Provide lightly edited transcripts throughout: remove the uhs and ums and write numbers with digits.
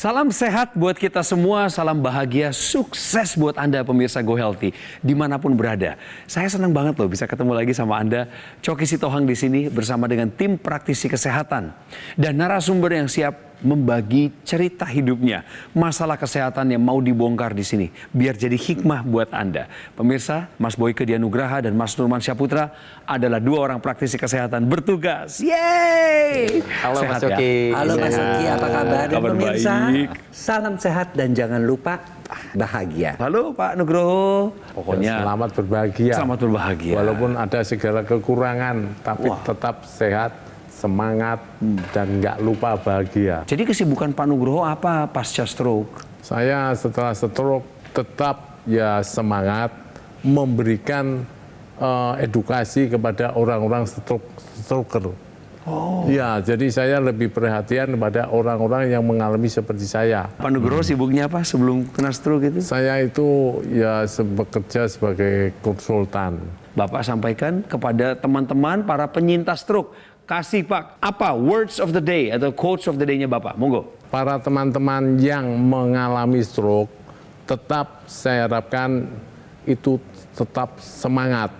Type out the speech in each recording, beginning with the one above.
Salam sehat buat kita semua, salam bahagia, sukses buat Anda pemirsa Go Healthy dimanapun berada. Saya senang banget loh bisa ketemu lagi sama Anda, Coki Sitohang di sini bersama dengan tim praktisi kesehatan dan narasumber yang siap membagi cerita hidupnya, masalah kesehatan yang mau dibongkar di sini, biar jadi hikmah buat Anda. Pemirsa, Mas Boyke Dianugraha dan Mas Nurman Syahputra adalah dua orang praktisi kesehatan bertugas. Yeay! Halo Sehat Mas Coki. ya? Halo Mas Coki, apa kabar? Dan Kabar pemirsa, baik. salam sehat dan jangan lupa bahagia. Halo Pak Nugroho. Pokoknya Selamat berbahagia. selamat berbahagia. Walaupun ada segala kekurangan, tapi Wah. tetap sehat, semangat, dan nggak lupa bahagia. Jadi kesibukan Pak Nugroho apa pasca stroke? Saya setelah stroke tetap ya semangat memberikan edukasi kepada orang-orang stroker. Oh. Ya, jadi saya lebih perhatian pada orang-orang yang mengalami seperti saya. Pak Nugroho sibuknya apa sebelum kena stroke itu? Saya itu ya bekerja sebagai konsultan. Bapak sampaikan kepada teman-teman para penyintas stroke. Kasih Pak, apa words of the day atau quotes of the day-nya Bapak? Monggo. Para teman-teman yang mengalami stroke, tetap saya harapkan itu tetap semangat.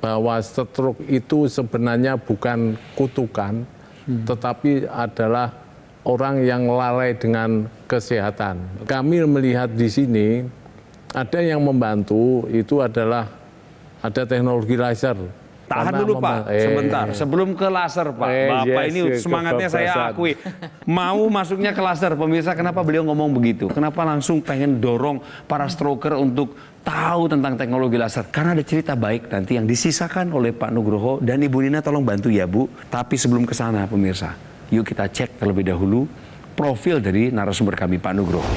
Bahwa stroke itu sebenarnya bukan kutukan, tetapi adalah orang yang lalai dengan kesehatan. Kami melihat di sini, ada yang membantu, itu adalah ada teknologi laser. Tahan Karena dulu Pak, sebentar. Sebelum ke laser Pak, Bapak yes, ini semangatnya saya kebablasan. akui. Mau masuknya ke laser, pemirsa kenapa beliau ngomong begitu? Kenapa langsung pengen dorong para stroker untuk tahu tentang teknologi laser? Karena ada cerita baik nanti yang disisakan oleh Pak Nugroho dan Ibu Nina tolong bantu ya Bu. Tapi sebelum ke sana pemirsa, yuk kita cek terlebih dahulu profil dari narasumber kami Pak Nugroho.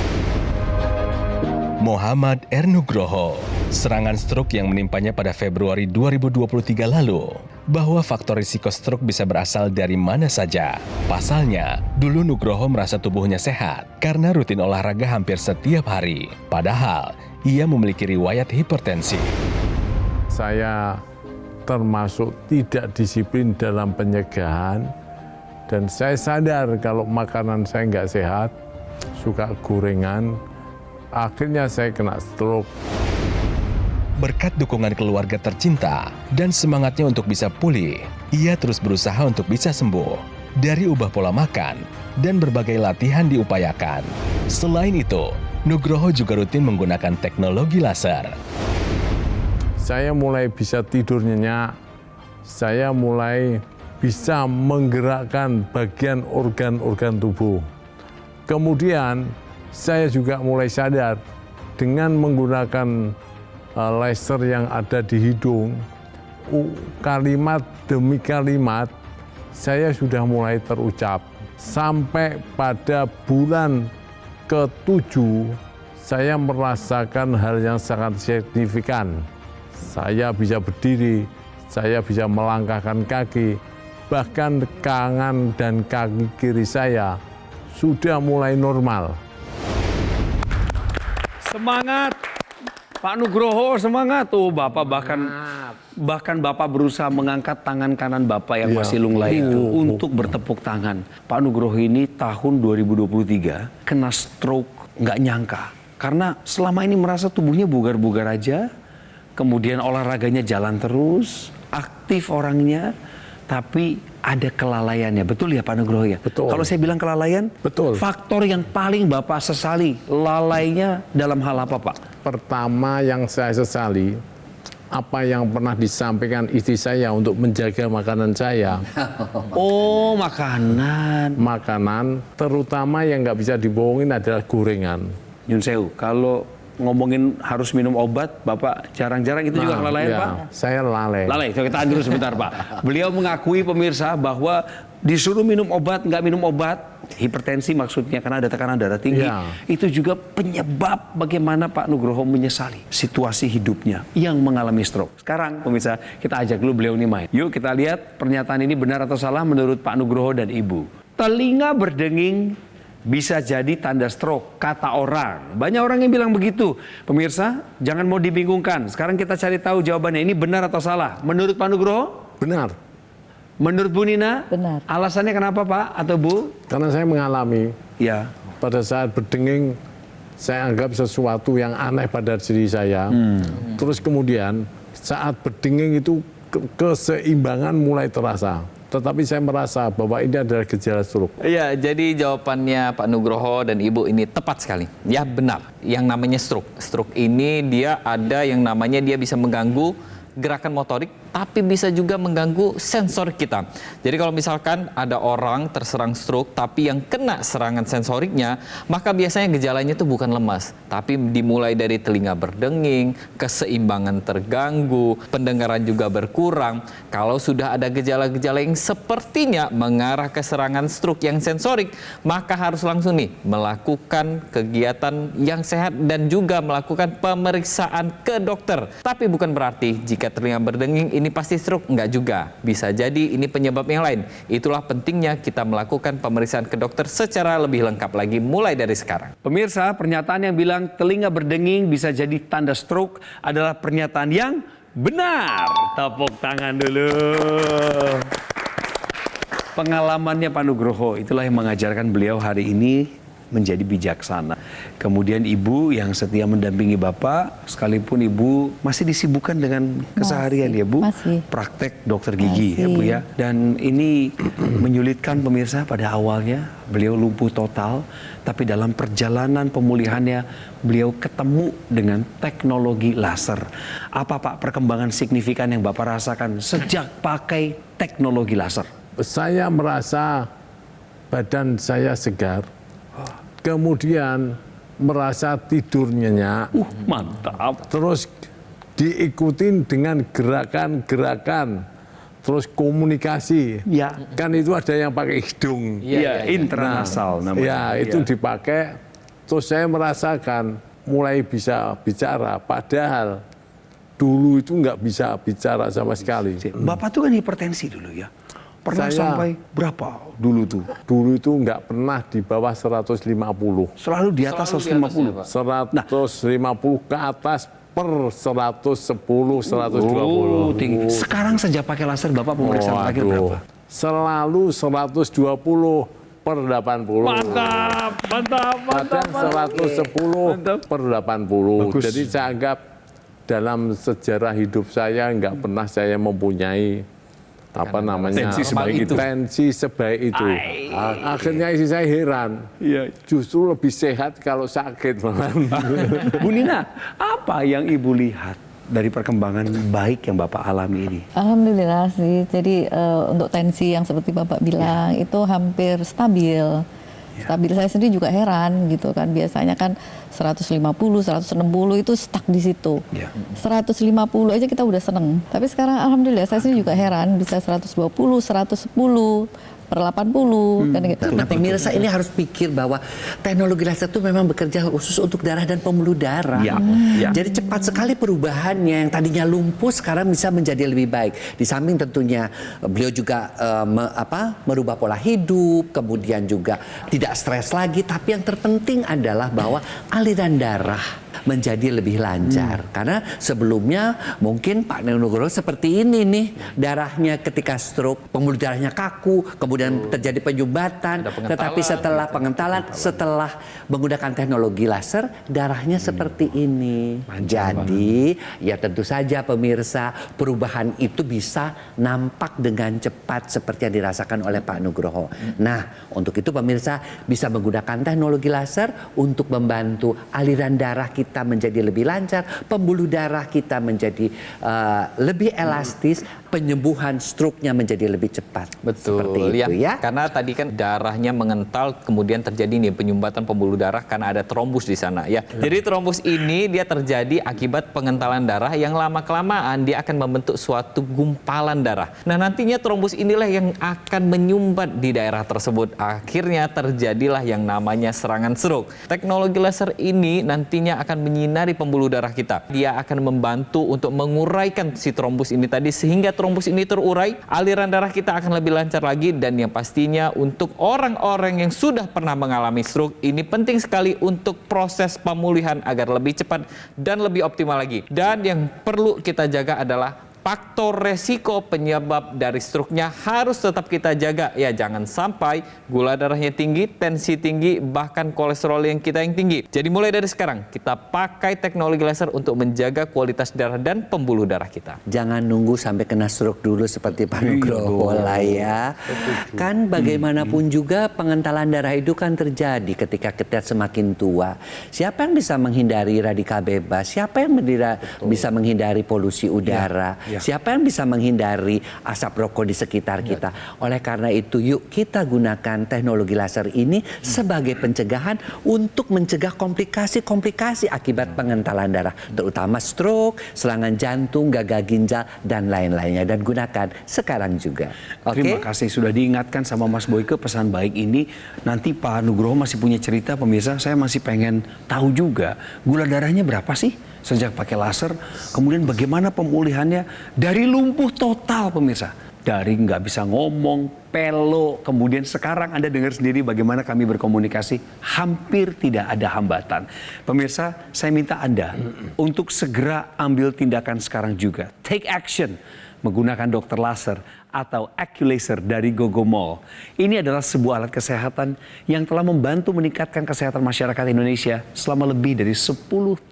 Muhammad R. Nugroho, serangan stroke yang menimpanya pada Februari 2023 lalu. Bahwa faktor risiko stroke bisa berasal dari mana saja. Pasalnya, dulu Nugroho merasa tubuhnya sehat karena rutin olahraga hampir setiap hari. Padahal, ia memiliki riwayat hipertensi. Saya termasuk tidak disiplin dalam pencegahan, dan saya sadar kalau makanan saya nggak sehat, suka gorengan, akhirnya saya kena stroke. Berkat dukungan keluarga tercinta dan semangatnya untuk bisa pulih, ia terus berusaha untuk bisa sembuh. Dari ubah pola makan dan berbagai latihan diupayakan. Selain itu, Nugroho juga rutin menggunakan teknologi laser. Saya mulai bisa tidur nyenyak, saya mulai bisa menggerakkan bagian organ-organ tubuh. Kemudian saya juga mulai sadar dengan menggunakan laser yang ada di hidung, kalimat demi kalimat saya sudah mulai terucap. Sampai pada bulan ke-7 saya merasakan hal yang sangat signifikan. Saya bisa berdiri, saya bisa melangkahkan kaki, bahkan tangan dan kaki kiri saya sudah mulai normal. Semangat Pak Nugroho, semangat tuh Bapak bahkan Bapak berusaha mengangkat tangan kanan Bapak yang masih lunglai itu untuk bertepuk tangan. Pak Nugroho ini tahun 2023 kena stroke nggak nyangka karena selama ini merasa tubuhnya bugar-bugar aja, kemudian olahraganya jalan terus, aktif orangnya, tapi ada kelalaiannya. Betul ya Pak Nugroho ya? Betul. Kalau saya bilang kelalaian, Betul. faktor yang paling Bapak sesali, lalainya dalam hal apa Pak? Pertama yang saya sesali, apa yang pernah disampaikan istri saya untuk menjaga makanan saya. Oh, makanan. Makanan, terutama yang nggak bisa dibohongin adalah gorengan. Nyun Sewu, kalau ngomongin harus minum obat, Bapak jarang-jarang itu juga kelalaian Pak? Saya lalai. Lalai, coba tahan dulu sebentar Pak. Beliau mengakui pemirsa bahwa disuruh minum obat, nggak minum obat, hipertensi maksudnya karena ada tekanan darah tinggi, itu juga penyebab bagaimana Pak Nugroho menyesali situasi hidupnya yang mengalami stroke. Sekarang pemirsa, kita ajak dulu beliau ini main. Yuk kita lihat pernyataan ini benar atau salah menurut Pak Nugroho dan Ibu. Telinga berdenging bisa jadi tanda stroke, kata orang. Banyak orang yang bilang begitu. Pemirsa, jangan mau dibingungkan. Sekarang kita cari tahu jawabannya. Ini benar atau salah? Menurut Pak Nugroho? Benar. Menurut Bu Nina? Benar. Alasannya kenapa Pak atau Bu? Karena saya mengalami. Ya. pada saat berdenging saya anggap sesuatu yang aneh pada diri saya. Terus kemudian saat berdenging itu keseimbangan mulai terasa. Tetapi saya merasa bahwa ini adalah gejala stroke. Iya, jadi jawabannya Pak Nugroho dan Ibu ini tepat sekali. Ya benar, yang namanya stroke. Stroke ini dia ada yang namanya dia bisa mengganggu gerakan motorik, tapi bisa juga mengganggu sensor kita. Jadi kalau misalkan ada orang terserang stroke, tapi yang kena serangan sensoriknya, maka biasanya gejalanya itu bukan lemas, tapi dimulai dari telinga berdenging, keseimbangan terganggu, pendengaran juga berkurang. Kalau sudah ada gejala-gejala yang sepertinya mengarah ke serangan stroke yang sensorik, maka harus langsung nih melakukan kegiatan yang sehat dan juga melakukan pemeriksaan ke dokter. Tapi bukan berarti jika telinga berdenging ini pasti stroke, enggak juga. Bisa jadi ini penyebab yang lain. Itulah pentingnya kita melakukan pemeriksaan ke dokter secara lebih lengkap lagi mulai dari sekarang. Pemirsa, pernyataan yang bilang telinga berdenging bisa jadi tanda stroke adalah pernyataan yang benar. Tepuk tangan dulu. Pengalamannya Pak Nugroho, itulah yang mengajarkan beliau hari ini menjadi bijaksana. Kemudian ibu yang setia mendampingi Bapak, sekalipun ibu masih disibukkan dengan keseharian ya Bu, masih. Praktek dokter gigi ya Bu ya. Dan ini menyulitkan pemirsa pada awalnya, beliau lumpuh total, tapi dalam perjalanan pemulihannya beliau ketemu dengan teknologi laser. Apa Pak perkembangan signifikan yang Bapak rasakan sejak pakai teknologi laser? Saya merasa badan saya segar. Kemudian merasa tidur nyenyak. Mantap. Terus diikutin dengan gerakan-gerakan. Terus komunikasi. Ya. Kan itu ada yang pakai hidung. Iya, intranasal namanya. Ya, itu dipakai. Terus saya merasakan mulai bisa bicara. Padahal dulu itu nggak bisa bicara sama sekali. Bapak tuh kan hipertensi dulu ya. Pernah Saya- sampai berapa dulu tuh? Dulu itu nggak pernah di bawah 150. Selalu di atas 150. 150 ke atas per 110, 120. Oh, tinggi. Sekarang sejak pakai laser Bapak pemeriksaan terakhir Waduh. berapa? Selalu 120 per 80. Mantap. Kadang 110 per 80. Bagus. Jadi saya anggap dalam sejarah hidup saya nggak pernah saya mempunyai Tensi sebaik itu. tensi sebaik itu. Akhirnya istri saya heran. Iya. Justru lebih sehat kalau sakit malah. Bu Nina, apa yang Ibu lihat dari perkembangan baik yang Bapak alami ini? Alhamdulillah sih. Jadi untuk tensi yang seperti Bapak bilang itu hampir stabil. Stabil, saya sendiri juga heran gitu kan. Biasanya kan 150, 160 itu stuck di situ. Ya. 150 aja kita udah seneng. Tapi sekarang alhamdulillah saya sendiri juga heran bisa 120, 110 per 80 kan gitu. Nah pemirsa ini harus pikir bahwa teknologi laser itu memang bekerja khusus untuk darah dan pembuluh darah. Ya, ya. Jadi cepat sekali perubahannya, yang tadinya lumpuh sekarang bisa menjadi lebih baik. Di samping tentunya beliau juga merubah pola hidup, kemudian juga tidak stres lagi. Tapi yang terpenting adalah bahwa aliran darah menjadi lebih lancar. Karena sebelumnya mungkin Pak Nugroho seperti ini nih, darahnya ketika stroke, pembuluh darahnya kaku, kemudian terjadi penyumbatan, tetapi setelah pengentalan, setelah menggunakan teknologi laser, darahnya seperti ini. Jadi, ya tentu saja pemirsa, perubahan itu bisa nampak dengan cepat seperti yang dirasakan oleh Pak Nugroho. Nah, untuk itu pemirsa bisa menggunakan teknologi laser untuk membantu aliran darah kita menjadi lebih lancar, pembuluh darah kita menjadi lebih elastis, penyembuhan stroke-nya menjadi lebih cepat. Betul, Seperti itu ya. Karena tadi kan darahnya mengental, kemudian terjadi nih penyumbatan pembuluh darah karena ada trombus di sana ya. Jadi trombus ini dia terjadi akibat pengentalan darah yang lama-kelamaan dia akan membentuk suatu gumpalan darah. Nah, nantinya trombus inilah yang akan menyumbat di daerah tersebut. Akhirnya terjadilah yang namanya serangan stroke. Teknologi laser ini nantinya akan menyinari pembuluh darah kita. Dia akan membantu untuk menguraikan si trombus ini tadi sehingga trombus ini terurai, aliran darah kita akan lebih lancar lagi, dan yang pastinya untuk orang-orang yang sudah pernah mengalami stroke ini penting sekali untuk proses pemulihan agar lebih cepat dan lebih optimal lagi. Dan yang perlu kita jaga adalah faktor resiko penyebab dari struknya harus tetap kita jaga. Ya, jangan sampai gula darahnya tinggi, tensi tinggi, bahkan kolesterol yang tinggi. Jadi mulai dari sekarang kita pakai teknologi laser untuk menjaga kualitas darah dan pembuluh darah kita. Jangan nunggu sampai kena stroke dulu seperti Pak Nugroho lah ya. Kan bagaimanapun juga pengentalan darah itu kan terjadi ketika kita semakin tua. Siapa yang bisa menghindari radikal bebas? Siapa yang bisa menghindari polusi udara? Siapa yang bisa menghindari asap rokok di sekitar kita? Oleh karena itu, yuk kita gunakan teknologi laser ini sebagai pencegahan untuk mencegah komplikasi-komplikasi akibat pengentalan darah, terutama stroke, serangan jantung, gagal ginjal, dan lain-lainnya. Dan gunakan sekarang juga. Oke? Terima kasih sudah diingatkan sama Mas Boyke pesan baik ini. Nanti Pak Nugroho masih punya cerita, pemirsa. Saya masih pengen tahu juga gula darahnya berapa sih sejak pakai laser, kemudian bagaimana pemulihannya dari lumpuh total, pemirsa, dari nggak bisa ngomong, pelo, kemudian sekarang Anda dengar sendiri bagaimana kami berkomunikasi hampir tidak ada hambatan. Pemirsa, saya minta Anda untuk segera ambil tindakan sekarang juga, take action menggunakan dokter laser atau Accu-Laser dari Gogomall. Ini adalah sebuah alat kesehatan yang telah membantu meningkatkan kesehatan masyarakat Indonesia selama lebih dari 10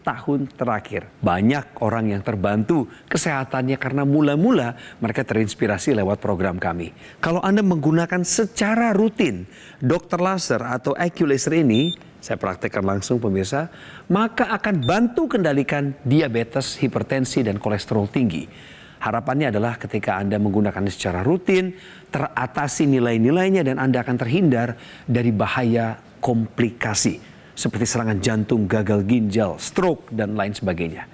tahun terakhir. Banyak orang yang terbantu kesehatannya karena mula-mula mereka terinspirasi lewat program kami. Kalau Anda menggunakan secara rutin dokter laser atau Accu-Laser ini, saya praktekkan langsung pemirsa, maka akan bantu kendalikan diabetes, hipertensi, dan kolesterol tinggi. Harapannya adalah ketika Anda menggunakannya secara rutin, teratasi nilai-nilainya dan Anda akan terhindar dari bahaya komplikasi seperti serangan jantung, gagal ginjal, stroke, dan lain sebagainya.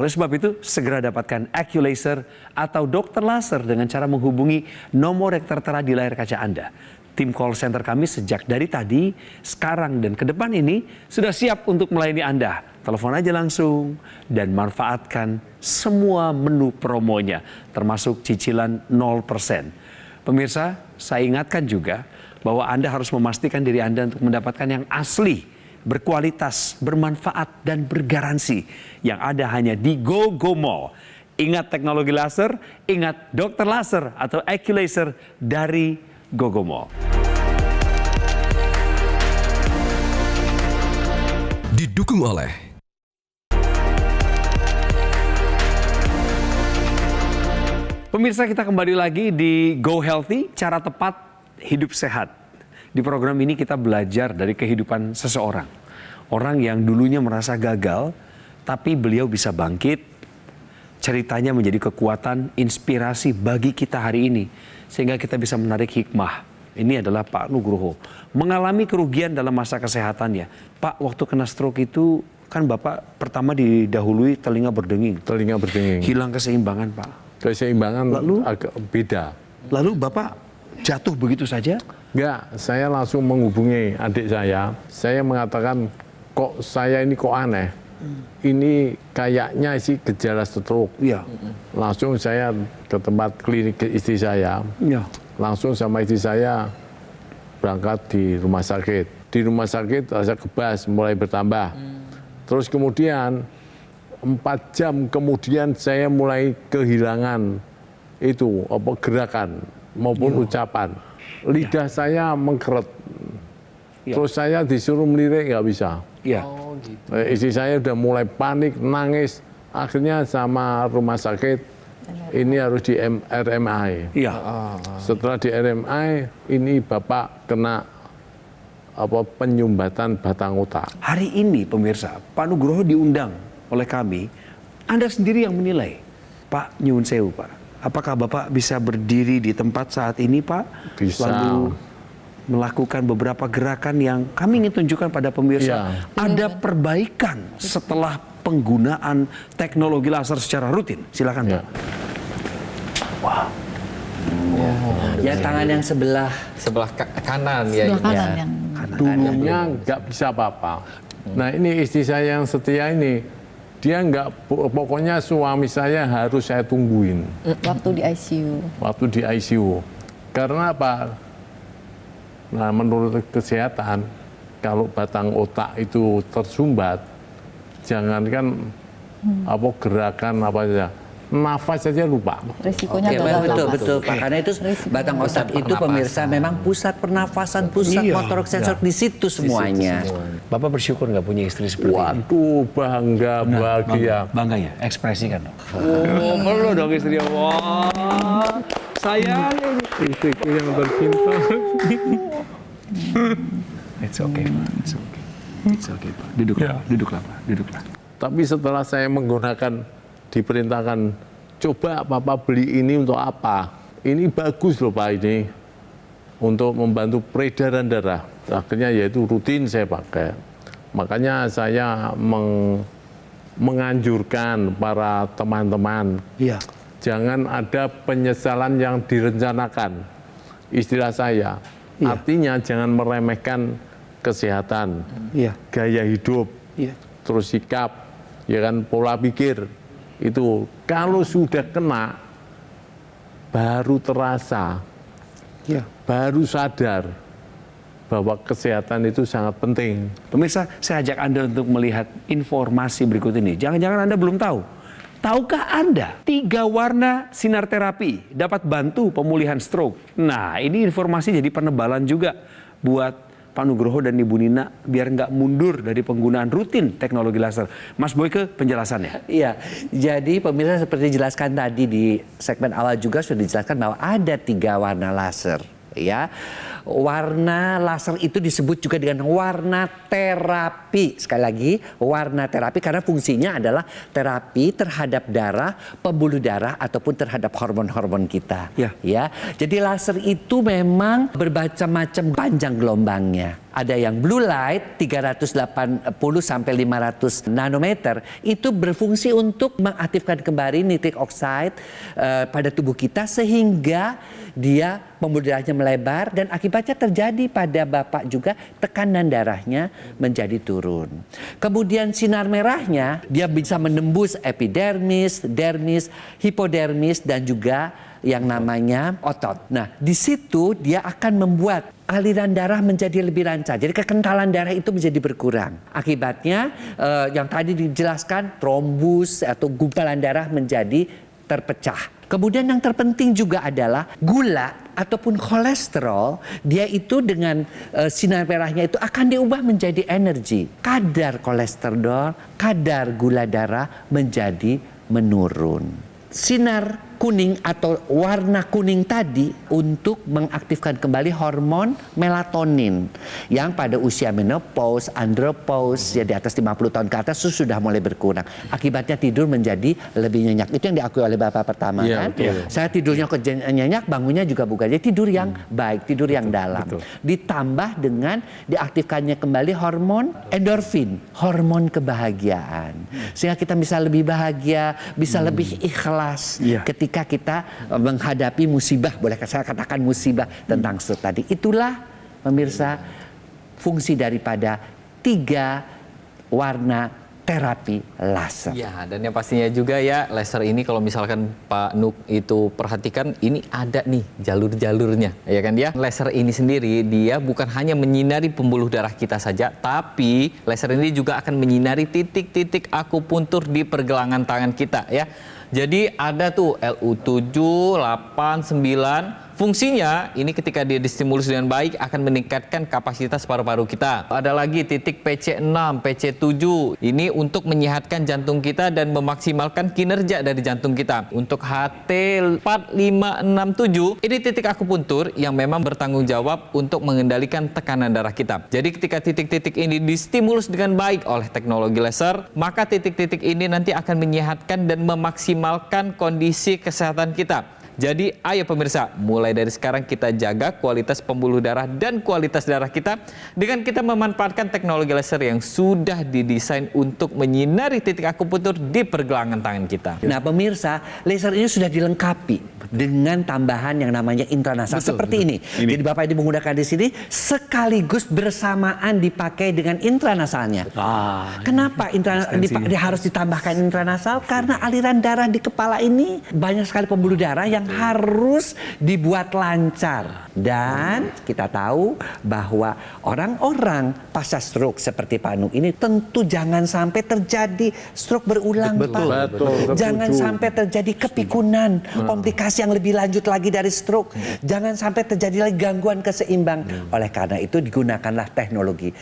Oleh sebab itu, segera dapatkan Accu-Laser atau dokter laser dengan cara menghubungi nomor yang tertera di layar kaca Anda. Tim call center kami sejak dari tadi, sekarang, dan ke depan ini sudah siap untuk melayani Anda. Telepon aja langsung dan manfaatkan semua menu promonya, termasuk cicilan 0%. Pemirsa, saya ingatkan juga bahwa Anda harus memastikan diri Anda untuk mendapatkan yang asli, berkualitas, bermanfaat, dan bergaransi yang ada hanya di Gogomall. Ingat teknologi laser, ingat dokter laser atau Accu-Laser dari Gogomall. Didukung oleh Pemirsa, kita kembali lagi di Go Healthy, cara tepat hidup sehat. Di program ini kita belajar dari kehidupan seseorang. Orang yang dulunya merasa gagal, tapi beliau bisa bangkit. Ceritanya menjadi kekuatan, inspirasi bagi kita hari ini. Sehingga kita bisa menarik hikmah. Ini adalah Pak Nugroho. Mengalami kerugian dalam masa kesehatannya. Pak, waktu kena stroke itu kan Bapak pertama didahului telinga berdenging. Telinga berdenging. Hilang keseimbangan, Pak. Keseimbangan agak beda. Lalu Bapak jatuh begitu saja? Enggak, saya langsung menghubungi adik saya. Saya mengatakan, kok saya ini kok aneh. Ini kayaknya sih gejala stroke. Iya. Langsung saya ke tempat klinik istri saya. Iya. Langsung sama istri saya berangkat di rumah sakit. Di rumah sakit saya kebas mulai bertambah. Terus kemudian 4 jam kemudian saya mulai kehilangan itu gerakan maupun ucapan. Lidah saya mengkeret. Terus saya disuruh melirik nggak bisa. Iya. Istri saya udah mulai panik, nangis. Akhirnya sama rumah sakit ini harus di RMI. Iya. Setelah di RMI ini Bapak kena penyumbatan batang otak. Hari ini pemirsa, Pak Nugroho diundang oleh kami. Anda sendiri yang menilai. Pak, nyuwun sewu, Pak. Apakah Bapak bisa berdiri di tempat saat ini, Pak? Bisa. Lalu melakukan beberapa gerakan yang kami ingin tunjukkan pada pemirsa. Iya. Ada perbaikan setelah penggunaan teknologi laser secara rutin. Silakan, Ya. Pak. Wah. Ya, tangan yang sebelah Kanan ya. Sebelah kanan ya. yang Dulunya nggak bisa apa-apa. Nah ini istri saya yang setia ini, dia nggak, pokoknya suami saya harus saya tungguin waktu di ICU. waktu di ICU. Karena apa? Nah menurut kesehatan, kalau batang otak itu tersumbat, jangankan gerakan apa saja, nafas saja lupa. Risikonya Oke, adalah betul Pak. Karena itu batang otak itu pemirsa memang pusat pernafasan, pusat motorik sensor di situ semuanya. Bapak bersyukur nggak punya istri seperti ini? Waduh, bangga, bahagia. Bangga ya, ekspresikan dong. Oh, perlu dong istri. Wah, sayang. Istriku yang tercinta. It's okay, Pak. It's okay. It's okay, Pak. Duduklah, duduklah, Pak. Duduklah. Tapi setelah saya menggunakan, diperintahkan, coba Papa beli ini untuk apa? Ini bagus loh Pak ini, untuk membantu peredaran darah. Akhirnya yaitu rutin saya pakai. Makanya saya menganjurkan para teman-teman, jangan ada penyesalan yang direncanakan. Istilah saya, artinya jangan meremehkan kesehatan, gaya hidup, terus sikap, ya kan, pola pikir. Itu kalau sudah kena, baru terasa, baru sadar bahwa kesehatan itu sangat penting. Pemirsa, saya ajak Anda untuk melihat informasi berikut ini. Jangan-jangan Anda belum tahu. Tahukah Anda 3 warna sinar terapi dapat bantu pemulihan stroke? Nah, ini informasi jadi penebalan juga buat Pak Nugroho dan Ibu Nina biar nggak mundur dari penggunaan rutin teknologi laser. Mas Boyke, penjelasannya. Iya, jadi pemirsa seperti dijelaskan tadi di segmen awal juga sudah dijelaskan bahwa ada 3 warna laser. Ya, warna laser itu disebut juga dengan warna terapi. Sekali lagi, warna terapi karena fungsinya adalah terapi terhadap darah, pembuluh darah ataupun terhadap hormon-hormon kita. Ya, jadi laser itu memang bermacam-macam panjang gelombangnya. Ada yang blue light 380 sampai 500 nanometer itu berfungsi untuk mengaktifkan kembali nitrik oxide pada tubuh kita sehingga dia pembuluh darahnya melebar dan akibatnya terjadi pada Bapak juga tekanan darahnya menjadi turun. Kemudian sinar merahnya dia bisa menembus epidermis, dermis, hipodermis dan juga yang namanya otot. Nah, di situ dia akan membuat aliran darah menjadi lebih lancar. Jadi kekentalan darah itu menjadi berkurang. Akibatnya yang tadi dijelaskan trombus atau gumpalan darah menjadi terpecah. Kemudian yang terpenting juga adalah gula ataupun kolesterol, dia itu dengan sinar merahnya itu akan diubah menjadi energi. Kadar kolesterol, kadar gula darah menjadi menurun. Sinar kuning atau warna kuning tadi untuk mengaktifkan kembali hormon melatonin yang pada usia menopause, andropause ya di atas 50 tahun ke atas itu sudah mulai berkurang. Akibatnya tidur menjadi lebih nyenyak. Itu yang diakui oleh Bapak pertama kan. Saya tidurnya nyenyak, bangunnya juga bukan. Jadi tidur yang baik, tidur yang dalam. Ditambah dengan diaktifkannya kembali hormon endorfin, hormon kebahagiaan. Sehingga kita bisa lebih bahagia, bisa lebih ikhlas ketika kita menghadapi musibah, boleh saya katakan musibah tentang stroke tadi. Itulah pemirsa fungsi daripada 3 warna terapi laser. Ya, dan yang pastinya juga ya laser ini kalau misalkan Pak Nuk itu perhatikan ini ada nih jalur-jalurnya, ya kan ya. Laser ini sendiri dia bukan hanya menyinari pembuluh darah kita saja, tapi laser ini juga akan menyinari titik-titik akupuntur di pergelangan tangan kita ya. Jadi ada tuh LU7, 8, 9. Fungsinya ini ketika dia distimulus dengan baik akan meningkatkan kapasitas paru-paru kita. Ada lagi titik PC6, PC7. Ini untuk menyehatkan jantung kita dan memaksimalkan kinerja dari jantung kita. Untuk HT4567, ini titik akupuntur yang memang bertanggung jawab untuk mengendalikan tekanan darah kita. Jadi ketika titik-titik ini distimulus dengan baik oleh teknologi laser, maka titik-titik ini nanti akan menyehatkan dan memaksimalkan kondisi kesehatan kita. Jadi ayo pemirsa, mulai dari sekarang kita jaga kualitas pembuluh darah dan kualitas darah kita dengan kita memanfaatkan teknologi laser yang sudah didesain untuk menyinari titik akupuntur di pergelangan tangan kita. Nah pemirsa, laser ini sudah dilengkapi dengan tambahan yang namanya intranasal seperti ini. Jadi Bapak ini menggunakan di sini sekaligus bersamaan dipakai dengan intranasalnya. Kenapa harus ditambahkan intranasal? Karena aliran darah di kepala ini banyak sekali pembuluh darah yang harus dibuat lancar. Dan kita tahu bahwa orang-orang pasca stroke seperti Pak Nuk ini tentu jangan sampai terjadi stroke berulang, Pak. Betul, Jangan setuju. sampai terjadi kepikunan, komplikasi yang lebih lanjut lagi dari stroke. Jangan sampai terjadi lagi gangguan keseimbangan. Oleh karena itu digunakanlah teknologi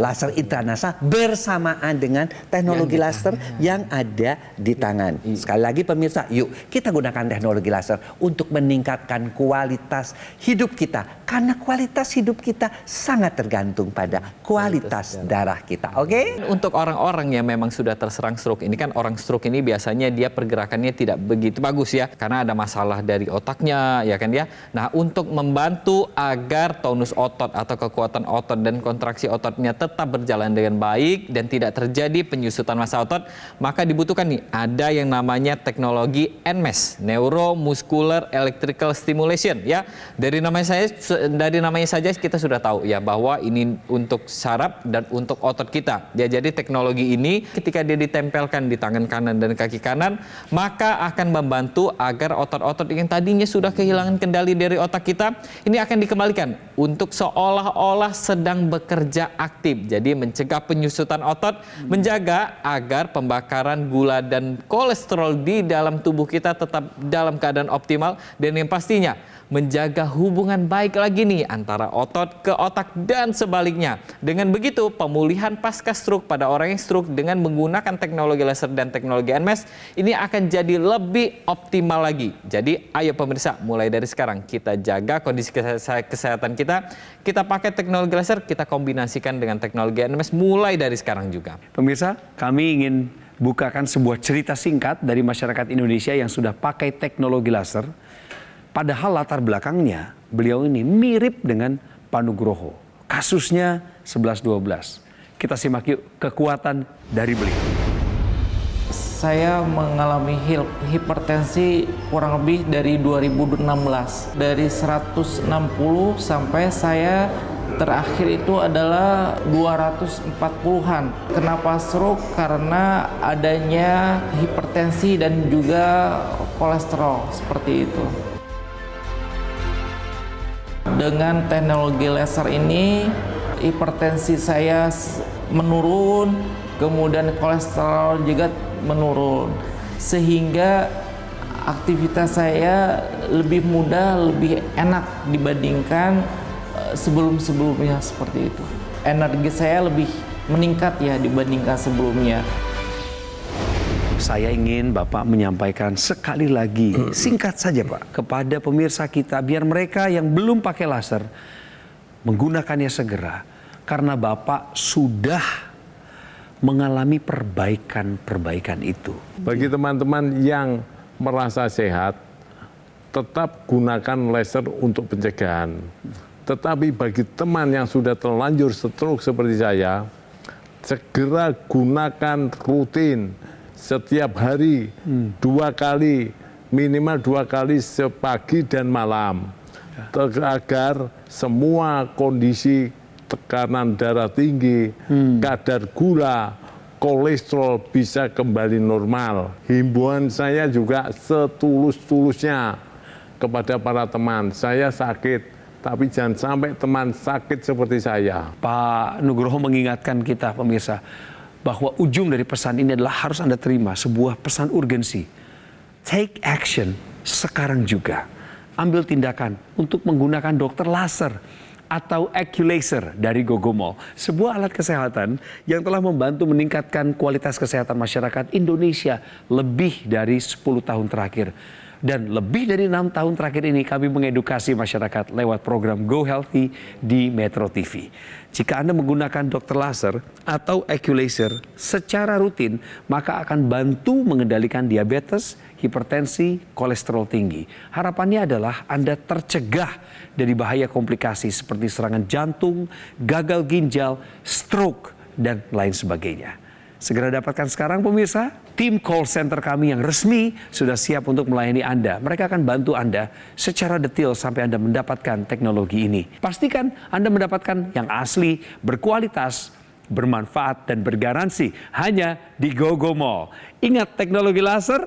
laser intranasa bersamaan dengan teknologi laser yang ada di tangan. Sekali lagi pemirsa, yuk kita gunakan teknologi laser untuk meningkatkan kualitas hidup kita. Karena kualitas hidup kita sangat tergantung pada kualitas darah kita. Oke? Untuk orang-orang yang memang sudah terserang stroke, ini kan orang stroke ini biasanya dia pergerakannya tidak begitu bagus ya, karena ada masalah dari otaknya, ya kan ya. Nah, untuk membantu agar tonus otot atau kekuatan otot dan kontraksi ototnya tetap berjalan dengan baik dan tidak terjadi penyusutan massa otot, maka dibutuhkan nih ada yang namanya teknologi NMES, Neuromuscular Electrical Stimulation ya. Dari namanya saja kita sudah tahu ya bahwa ini untuk saraf dan untuk otot kita. Ya, jadi teknologi ini ketika dia ditempelkan di tangan kanan dan kaki kanan, maka akan membantu agar otot-otot yang tadinya sudah kehilangan kendali dari otak kita ini akan dikembalikan untuk seolah-olah sedang bekerja aktif. Jadi mencegah penyusutan otot, menjaga agar pembakaran gula dan kolesterol di dalam tubuh kita tetap dalam keadaan optimal, dan yang pastinya menjaga hubungan baik lagi nih antara otot ke otak dan sebaliknya. Dengan begitu, pemulihan pasca stroke pada orang yang stroke dengan menggunakan teknologi laser dan teknologi NMES ini akan jadi lebih optimal lagi. Jadi ayo pemirsa, mulai dari sekarang kita jaga kondisi kesehatan kita. Kita pakai teknologi laser, kita kombinasikan dengan teknologi NMES mulai dari sekarang juga. Pemirsa, kami ingin bukakan sebuah cerita singkat dari masyarakat Indonesia yang sudah pakai teknologi laser. Padahal latar belakangnya beliau ini mirip dengan Pak Nugroho. Kasusnya 11-12. Kita simak yuk kekuatan dari beliau. Saya mengalami hipertensi kurang lebih dari 2016. Dari 160 sampai saya terakhir itu adalah 240-an. Kenapa stroke? Karena adanya hipertensi dan juga kolesterol seperti itu. Dengan teknologi laser ini, hipertensi saya menurun, kemudian kolesterol juga menurun. Sehingga aktivitas saya lebih mudah, lebih enak dibandingkan sebelum-sebelumnya seperti itu. Energi saya lebih meningkat ya dibandingkan sebelumnya. Saya ingin Bapak menyampaikan sekali lagi, singkat saja Pak, kepada pemirsa kita, biar mereka yang belum pakai laser menggunakannya segera. Karena Bapak sudah mengalami perbaikan itu. Bagi teman-teman yang merasa sehat, tetap gunakan laser untuk pencegahan. Tetapi bagi teman yang sudah terlanjur stroke seperti saya, segera gunakan rutin. Setiap hari 2 kali, minimal 2 kali sepagi dan malam, agar semua kondisi tekanan darah tinggi, kadar gula, kolesterol bisa kembali normal. Himbauan saya juga setulus-tulusnya kepada para teman, saya sakit, tapi jangan sampai teman sakit seperti saya. Pak Nugroho mengingatkan kita pemirsa, bahwa ujung dari pesan ini adalah harus Anda terima sebuah pesan urgensi. Take action sekarang juga. Ambil tindakan untuk menggunakan dokter laser atau Aculaser dari Gogomol. Sebuah alat kesehatan yang telah membantu meningkatkan kualitas kesehatan masyarakat Indonesia lebih dari 10 tahun terakhir. Dan lebih dari 6 tahun terakhir ini kami mengedukasi masyarakat lewat program Go Healthy di Metro TV. Jika Anda menggunakan dokter laser atau Aculaser secara rutin, maka akan bantu mengendalikan diabetes, hipertensi, kolesterol tinggi. Harapannya adalah Anda tercegah dari bahaya komplikasi seperti serangan jantung, gagal ginjal, stroke, dan lain sebagainya. Segera dapatkan sekarang pemirsa, tim call center kami yang resmi sudah siap untuk melayani Anda. Mereka akan bantu Anda secara detail sampai Anda mendapatkan teknologi ini. Pastikan Anda mendapatkan yang asli, berkualitas, bermanfaat, dan bergaransi hanya di Gogomol. Ingat teknologi laser,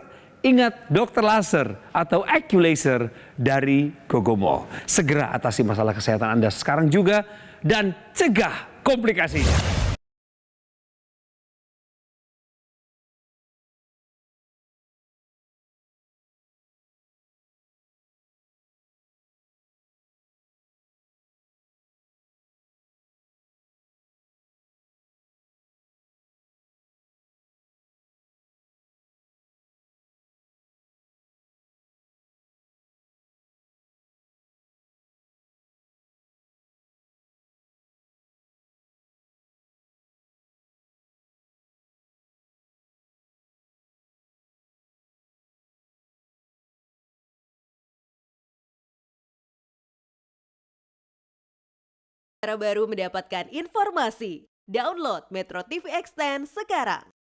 ingat dokter laser atau AccuLaser dari Gogomo. Segera atasi masalah kesehatan Anda sekarang juga dan cegah komplikasinya. Cara baru mendapatkan informasi. Download Metro TV Extend sekarang.